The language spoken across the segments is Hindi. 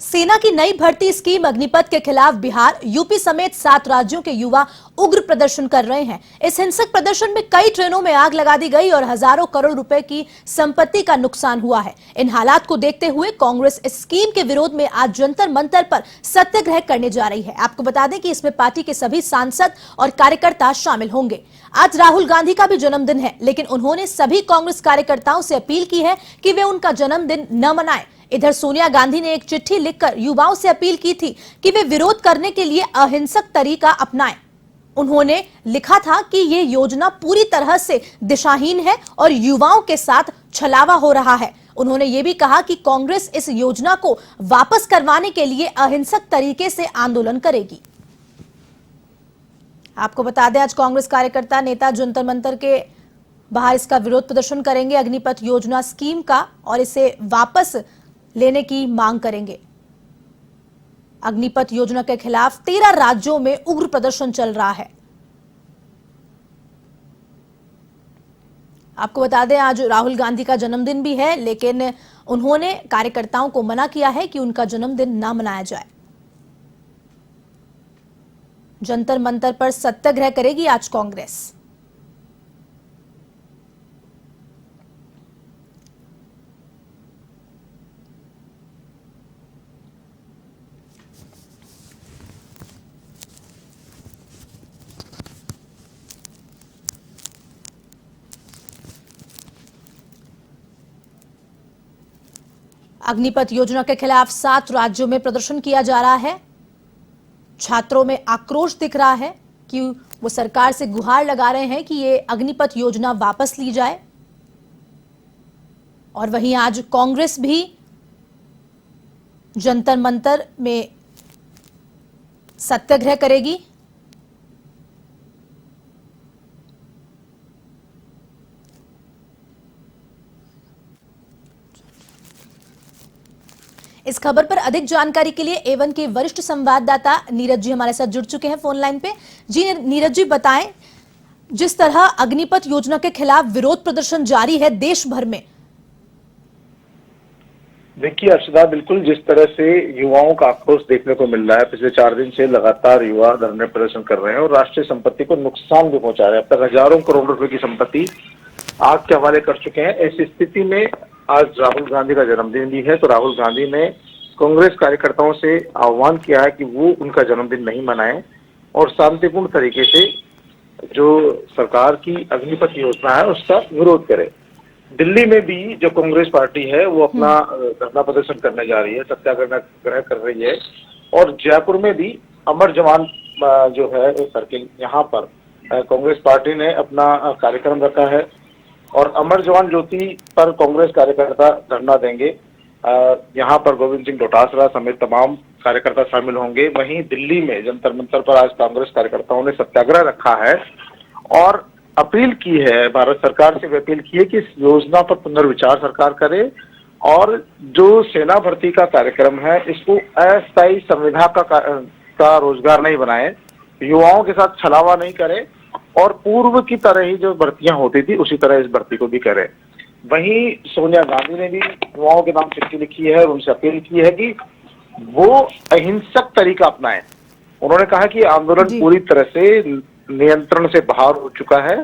सेना की नई भर्ती स्कीम अग्निपथ के खिलाफ बिहार, यूपी समेत 7 राज्यों के युवा उग्र प्रदर्शन कर रहे हैं। इस हिंसक प्रदर्शन में कई ट्रेनों में आग लगा दी गई और हजारों करोड़ रुपए की संपत्ति का नुकसान हुआ है। इन हालात को देखते हुए कांग्रेस इस स्कीम के विरोध में आज जंतर मंतर पर सत्याग्रह करने जा रही है। आपको बता दें कि इसमें पार्टी के सभी सांसद और कार्यकर्ता शामिल होंगे। आज राहुल गांधी का भी जन्मदिन है, लेकिन उन्होंने सभी कांग्रेस कार्यकर्ताओं से अपील की है कि वे उनका जन्मदिन न मनाएं। इधर सोनिया गांधी ने एक चिट्ठी लिखकर युवाओं से अपील की थी कि वे विरोध करने के लिए अहिंसक तरीका अपनाएं। उन्होंने लिखा था कि ये योजना पूरी तरह से दिशाहीन है और युवाओं के साथ छलावा हो रहा है। उन्होंने ये भी कहा कि कांग्रेस इस योजना को वापस करवाने के लिए अहिंसक तरीके से आंदोलन करेगी। आपको बता दें, आज कांग्रेस कार्यकर्ता नेता जंतर मंतर के बाहर इसका विरोध प्रदर्शन करेंगे, अग्निपथ योजना स्कीम का, और इसे वापस लेने की मांग करेंगे। अग्निपथ योजना के खिलाफ 13 राज्यों में उग्र प्रदर्शन चल रहा है। आपको बता दें, आज राहुल गांधी का जन्मदिन भी है, लेकिन उन्होंने कार्यकर्ताओं को मना किया है कि उनका जन्मदिन ना मनाया जाए। जंतर मंतर पर सत्याग्रह करेगी आज कांग्रेस। अग्निपथ योजना के खिलाफ 7 राज्यों में प्रदर्शन किया जा रहा है। छात्रों में आक्रोश दिख रहा है कि वो सरकार से गुहार लगा रहे हैं कि ये अग्निपथ योजना वापस ली जाए। और वहीं आज कांग्रेस भी जंतर मंतर में सत्याग्रह करेगी। इस खबर पर अधिक जानकारी के लिए A1 के वरिष्ठ संवाददाता नीरज जी हमारे साथ जुड़ चुके हैं फोन लाइन पे। जी नीरज जी, बताएं, जिस तरह अग्निपथ योजना के खिलाफ विरोध प्रदर्शन जारी है देश भर में। देखिए अर्षदा, बिल्कुल जिस तरह से युवाओं का आक्रोश देखने को मिल रहा है, पिछले 4 दिन से लगातार युवा धरने प्रदर्शन कर रहे हैं और राष्ट्रीय संपत्ति को नुकसान भी पहुंचा रहे हैं। अब तक हजारों करोड़ रुपए की संपत्ति आग के हवाले कर चुके हैं। ऐसी स्थिति में आज राहुल गांधी का जन्मदिन भी है, तो राहुल गांधी ने कांग्रेस कार्यकर्ताओं से आह्वान किया है कि वो उनका जन्मदिन नहीं मनाएं और शांतिपूर्ण तरीके से जो सरकार की अग्निपथ योजना है उसका विरोध करें। दिल्ली में भी जो कांग्रेस पार्टी है वो अपना धरना प्रदर्शन करने जा रही है, सत्याग्रह कर रही है। और जयपुर में भी अमर जवान जो है सर्किल, यहाँ पर कांग्रेस पार्टी ने अपना कार्यक्रम रखा है और अमर जवान ज्योति पर कांग्रेस कार्यकर्ता धरना देंगे। यहाँ पर गोविंद सिंह डोटासरा समेत तमाम कार्यकर्ता शामिल होंगे। वहीं दिल्ली में जंतर मंतर पर आज कांग्रेस कार्यकर्ताओं ने सत्याग्रह रखा है और अपील की है, भारत सरकार से अपील की है कि इस योजना पर पुनर्विचार सरकार करे और जो सेना भर्ती का कार्यक्रम है इसको अस्थायी संविदा का रोजगार नहीं बनाए, युवाओं के साथ छलावा नहीं करे और पूर्व की तरह ही जो भर्तियां होती थी उसी तरह इस भर्ती को भी करे। वहीं सोनिया गांधी ने भी युवाओं के नाम चिट्ठी लिखी है और उनसे अपील की है कि वो अहिंसक तरीका अपनाएं। उन्होंने कहा कि आंदोलन पूरी तरह से नियंत्रण से बाहर हो चुका है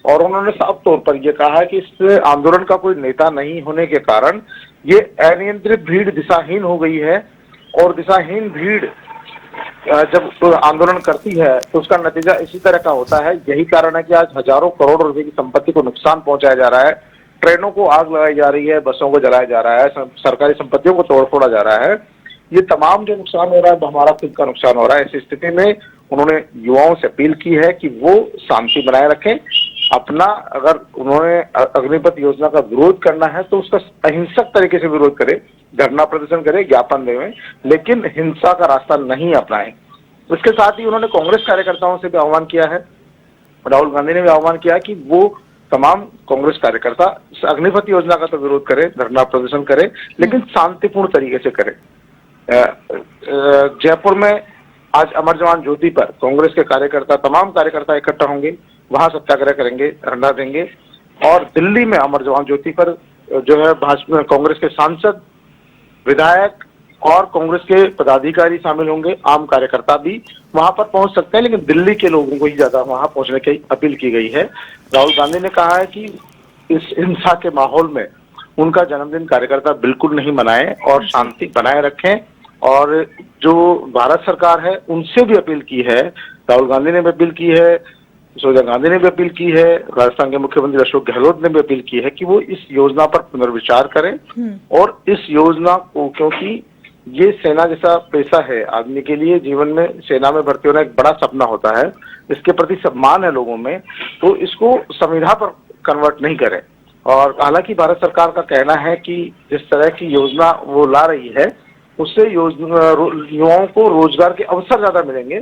और उन्होंने साफ तौर पर यह कहा है कि इस आंदोलन का कोई नेता नहीं होने के कारण ये अनियंत्रित भीड़ दिशाहीन हो गई है और दिशाहीन भीड़ जब तो आंदोलन करती है तो उसका नतीजा इसी तरह का होता है। यही कारण है कि आज हजारों करोड़ रुपए की संपत्ति को नुकसान पहुंचाया जा रहा है, ट्रेनों को आग लगाई जा रही है, बसों को जलाया जा रहा है, सरकारी संपत्तियों को तोड़-फोड़ा जा रहा है। ये तमाम जो नुकसान हो रहा है हमारा खुद का नुकसान हो रहा है। ऐसी स्थिति में उन्होंने युवाओं से अपील की है कि वो शांति बनाए रखें। अपना अगर उन्होंने अग्निपथ योजना का विरोध करना है तो उसका अहिंसक तरीके से विरोध करे, धरना प्रदर्शन करे, ज्ञापन दें, लेकिन हिंसा का रास्ता नहीं अपनाएं। इसके साथ ही उन्होंने कांग्रेस कार्यकर्ताओं से भी आह्वान किया है, राहुल गांधी ने भी आह्वान किया कि वो तमाम कांग्रेस कार्यकर्ता अग्निपथ योजना का तो विरोध करे, धरना प्रदर्शन करे, लेकिन शांतिपूर्ण तरीके से करे। जयपुर में आज अमर जवान ज्योति पर कांग्रेस के कार्यकर्ता, तमाम कार्यकर्ता इकट्ठा होंगे, वहां सत्याग्रह करेंगे, धरना देंगे। और दिल्ली में अमर जवान ज्योति पर जो है भाजपा कांग्रेस के सांसद, विधायक और कांग्रेस के पदाधिकारी शामिल होंगे, आम कार्यकर्ता भी वहां पर पहुंच सकते हैं, लेकिन दिल्ली के लोगों को ही ज्यादा वहां पहुंचने की अपील की गई है। राहुल गांधी ने कहा है कि इस हिंसा के माहौल में उनका जन्मदिन कार्यकर्ता बिल्कुल नहीं मनाएं और शांति बनाए रखें। और जो भारत सरकार है उनसे भी अपील की है, राहुल गांधी ने भी अपील की है, सोनिया गांधी ने भी अपील की है, राजस्थान के मुख्यमंत्री अशोक गहलोत ने भी अपील की है कि वो इस योजना पर पुनर्विचार करें। और इस योजना को, क्योंकि ये सेना जैसा पेशा है, आदमी के लिए जीवन में सेना में भर्ती होना एक बड़ा सपना होता है, इसके प्रति सम्मान है लोगों में, तो इसको संविदा पर कन्वर्ट नहीं करें। और हालांकि भारत सरकार का कहना है कि जिस तरह की योजना वो ला रही है उससे युवाओं को रोजगार के अवसर ज्यादा मिलेंगे,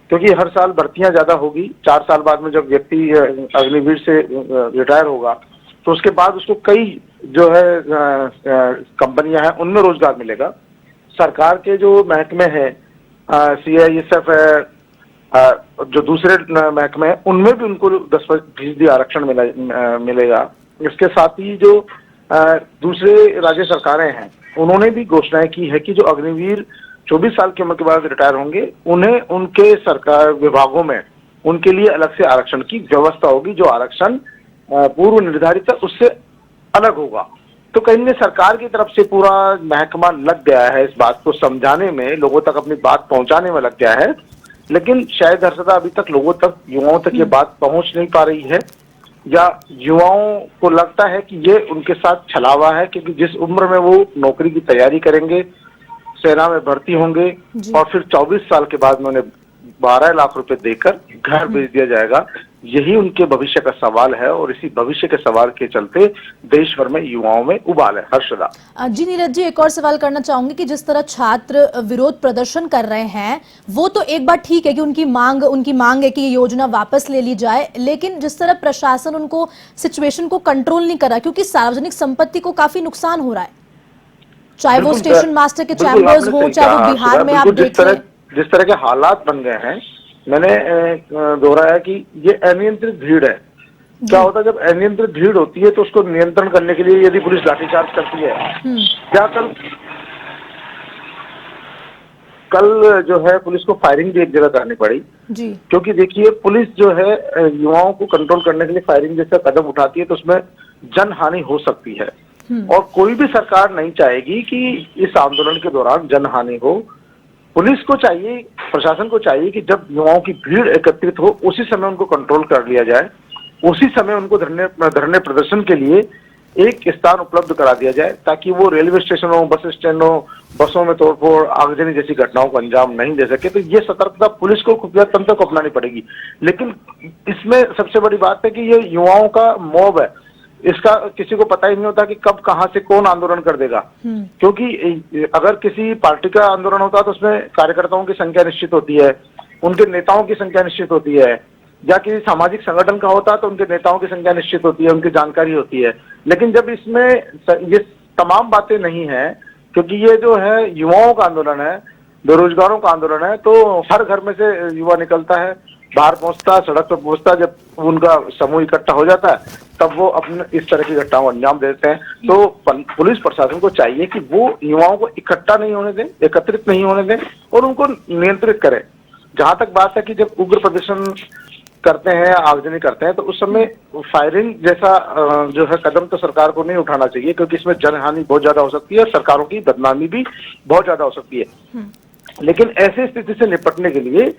क्योंकि हर साल भर्तियां ज्यादा होगी। 4 साल बाद में जब व्यक्ति अग्निवीर से रिटायर होगा तो उसके बाद उसको कई जो है कंपनियां हैं उनमें रोजगार मिलेगा। सरकार के जो महकमे हैं, CISF है, जो दूसरे महकमे हैं, उनमें भी उनको 10% आरक्षण मिलेगा। इसके साथ ही जो दूसरे राज्य सरकारें हैं उन्होंने भी घोषणाएं की है कि जो अग्निवीर 24 साल की उम्र के बाद रिटायर होंगे उन्हें उनके सरकार विभागों में उनके लिए अलग से आरक्षण की व्यवस्था होगी, जो आरक्षण पूर्व निर्धारित है उससे अलग होगा। तो कहीं न सरकार की तरफ से पूरा महकमा लग गया है इस बात को समझाने में, लोगों तक अपनी बात पहुंचाने में लग गया है, लेकिन शायद हर्षदा अभी तक लोगों तक, युवाओं तक ये बात पहुंच नहीं पा रही है, या युवाओं को लगता है कि ये उनके साथ छलावा है, क्योंकि जिस उम्र में वो नौकरी की तैयारी करेंगे, सेना में भर्ती होंगे और फिर 24 साल के बाद में उन्हें 12 लाख रुपए देकर घर भेज दिया जाएगा, यही उनके भविष्य का सवाल है। और इसी भविष्य के सवाल के चलते देश भर में युवाओं में उबाल है। हर्षदा जी, नीरज जी, एक और सवाल करना चाहूंगी कि जिस तरह छात्र विरोध प्रदर्शन कर रहे हैं वो तो एक बात ठीक है कि उनकी मांग है कि ये योजना वापस ले ली जाए, लेकिन जिस तरह प्रशासन उनको सिचुएशन को कंट्रोल नहीं कर रहा, क्योंकि सार्वजनिक संपत्ति को काफी नुकसान हो रहा है, चाहे वो स्टेशन मास्टर के चैम्बर्स हो, चाहे वो बिहार में आप देखें जिस तरह के हालात बन गए हैं। मैंने दोहराया कि ये अनियंत्रित भीड़ है। क्या होता है जब अनियंत्रित भीड़ होती है तो उसको नियंत्रण करने के लिए यदि पुलिस लाठीचार्ज करती है, क्या कल जो है पुलिस को फायरिंग भी एक जगह करनी पड़ी जी, क्योंकि देखिए पुलिस जो है युवाओं को कंट्रोल करने के लिए फायरिंग जैसा कदम उठाती है तो उसमें जन हानि हो सकती है, और कोई भी सरकार नहीं चाहेगी कि इस आंदोलन के दौरान जन हानि हो। पुलिस को चाहिए, प्रशासन को चाहिए कि जब युवाओं की भीड़ एकत्रित हो उसी समय उनको कंट्रोल कर लिया जाए, उसी समय उनको धरने प्रदर्शन के लिए एक स्थान उपलब्ध करा दिया जाए, ताकि वो रेलवे स्टेशनों, बस स्टैंडों, बसों में तोड़फोड़, आगजनी जैसी घटनाओं को अंजाम नहीं दे सके। तो ये सतर्कता पुलिस को, खुफिया तंत्र को अपनानी पड़ेगी। लेकिन इसमें सबसे बड़ी बात है कि ये युवाओं का मॉब है, इसका किसी को पता ही नहीं होता कि कब कहां से कौन आंदोलन कर देगा, क्योंकि अगर किसी पार्टी का आंदोलन होता है तो उसमें कार्यकर्ताओं की संख्या निश्चित होती है, उनके नेताओं की संख्या निश्चित होती है, या किसी सामाजिक संगठन का होता है तो उनके नेताओं की संख्या निश्चित होती है, उनकी जानकारी होती है। लेकिन जब इसमें ये तमाम बातें नहीं है, क्योंकि ये जो है युवाओं का आंदोलन है, बेरोजगारों का आंदोलन है, तो हर घर में से युवा निकलता है, बाहर पहुंचता, सड़क पर पहुंचता, जब उनका समूह इकट्ठा हो जाता है तब वो अपने इस तरह की घटनाओं को अंजाम देते हैं। तो पुलिस प्रशासन को चाहिए कि वो युवाओं को इकट्ठा नहीं होने दें, एकत्रित नहीं होने दें और उनको नियंत्रित करें। जहां तक बात है कि जब उग्र प्रदर्शन करते हैं, आगजनी करते हैं, तो उस समय फायरिंग जैसा जो है कदम तो सरकार को नहीं उठाना चाहिए, क्योंकि इसमें जनहानि बहुत ज्यादा हो सकती है और सरकारों की बदनामी भी बहुत ज्यादा हो सकती है। लेकिन ऐसी स्थिति से निपटने के लिए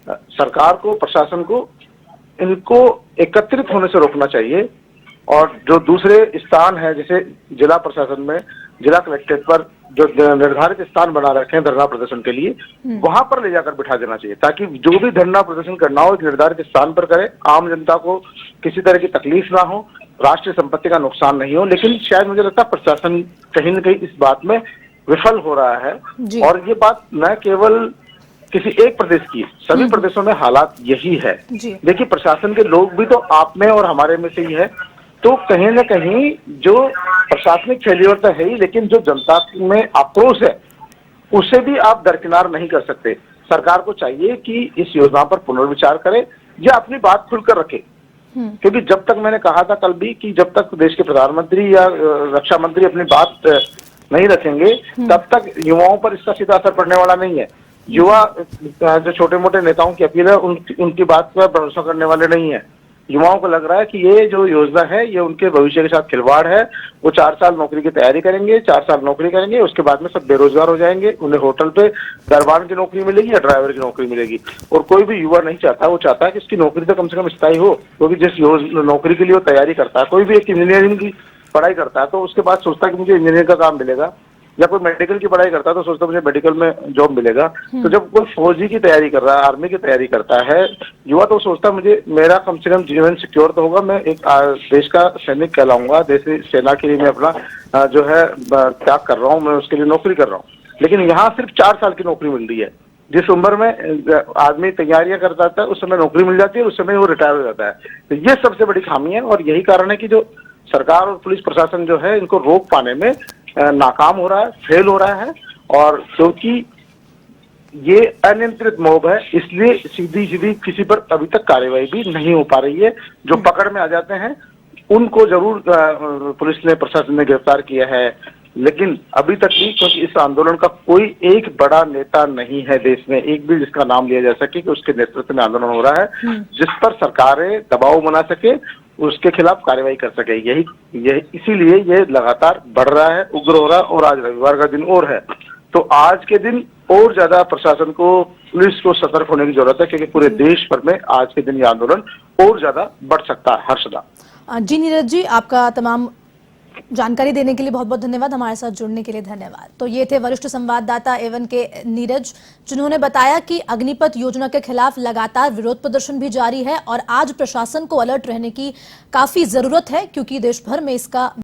सरकार को, प्रशासन को इनको एकत्रित होने से रोकना चाहिए, और जो दूसरे स्थान है जैसे जिला प्रशासन में, जिला कलेक्ट्रेट पर जो निर्धारित स्थान बना रखे हैं धरना प्रदर्शन के लिए, वहां पर ले जाकर बिठा देना चाहिए, ताकि जो भी धरना प्रदर्शन करना हो एक निर्धारित स्थान पर करे, आम जनता को किसी तरह की तकलीफ ना हो, राष्ट्रीय संपत्ति का नुकसान नहीं हो। लेकिन शायद मुझे लगता है प्रशासन कहीं न कहीं इस बात में विफल हो रहा है, और ये बात न केवल किसी एक प्रदेश की, सभी प्रदेशों में हालात यही है। देखिए प्रशासन के लोग भी तो आप में और हमारे में से ही है, तो कहीं न कहीं जो प्रशासनिक फेल्योर तो है ही, लेकिन जो जनता में आक्रोश है उसे भी आप दरकिनार नहीं कर सकते। सरकार को चाहिए कि इस योजना पर पुनर्विचार करे या अपनी बात खुलकर रखे, क्योंकि जब तक, मैंने कहा था कल भी, कि जब तक देश के प्रधानमंत्री या रक्षा मंत्री अपनी बात नहीं रखेंगे तब तक युवाओं पर इसका सीधा असर पड़ने वाला नहीं है। युवा जो छोटे मोटे नेताओं की अपील है उनकी बात पर भरोसा करने वाले नहीं है। युवाओं को लग रहा है कि ये जो योजना है ये उनके भविष्य के साथ खिलवाड़ है। वो 4 साल नौकरी की तैयारी करेंगे, 4 साल नौकरी करेंगे, उसके बाद में सब बेरोजगार हो जाएंगे। उन्हें होटल पे दरबान की नौकरी मिलेगी या ड्राइवर की नौकरी मिलेगी। और कोई भी युवा नहीं चाहता, वो चाहता है कि इसकी नौकरी तो कम से कम स्थायी हो। क्योंकि जिस नौकरी के लिए वो तैयारी करता है, कोई भी एक इंजीनियरिंग की पढ़ाई करता है तो उसके बाद सोचता है कि मुझे इंजीनियरिंग का काम मिलेगा, या कोई मेडिकल की पढ़ाई करता है तो सोचता है मुझे मेडिकल में जॉब मिलेगा। तो जब कोई फौजी की तैयारी कर रहा है, आर्मी की तैयारी करता है युवा, तो सोचता है मुझे मेरा कम से कम जीवन सिक्योर तो होगा, मैं एक देश का सैनिक कहलाऊंगा, देश सेना के लिए मैं अपना जो है त्याग कर रहा हूँ, मैं उसके लिए नौकरी कर रहा हूँ। लेकिन यहाँ सिर्फ 4 साल की नौकरी मिल रही है। जिस उम्र में आदमी तैयारियां करता था उस समय नौकरी मिल जाती है, उस समय वो रिटायर हो जाता है। तो ये सबसे बड़ी खामी है और यही कारण है कि जो सरकार और पुलिस प्रशासन जो है इनको रोक पाने में नाकाम हो रहा है, फेल हो रहा है। और क्योंकि ये अनियंत्रित मॉब है इसलिए सीधी सीधी किसी पर अभी तक कार्रवाई भी नहीं हो पा रही है। जो पकड़ में आ जाते हैं उनको जरूर पुलिस ने, प्रशासन ने गिरफ्तार किया है, लेकिन अभी तक भी, क्योंकि इस आंदोलन का कोई एक बड़ा नेता नहीं है देश में, एक भी जिसका नाम लिया जा सके कि उसके नेतृत्व में आंदोलन हो रहा है जिस पर सरकारें दबाव बना सके, उसके खिलाफ कार्रवाई कर सके। यही इसीलिए ये लगातार बढ़ रहा है, उग्र हो रहा है। और आज रविवार का दिन और है, तो आज के दिन और ज्यादा प्रशासन को, पुलिस को सतर्क होने की जरूरत है, क्योंकि पूरे देश भर में आज के दिन ये आंदोलन और ज्यादा बढ़ सकता है। हर्षदा जी, नीरज जी, आपका तमाम जानकारी देने के लिए बहुत बहुत धन्यवाद, हमारे साथ जुड़ने के लिए धन्यवाद। तो ये थे वरिष्ठ संवाददाता एवन के नीरज, जिन्होंने बताया कि अग्निपथ योजना के खिलाफ लगातार विरोध प्रदर्शन भी जारी है और आज प्रशासन को अलर्ट रहने की काफी जरूरत है, क्योंकि देश भर में इसका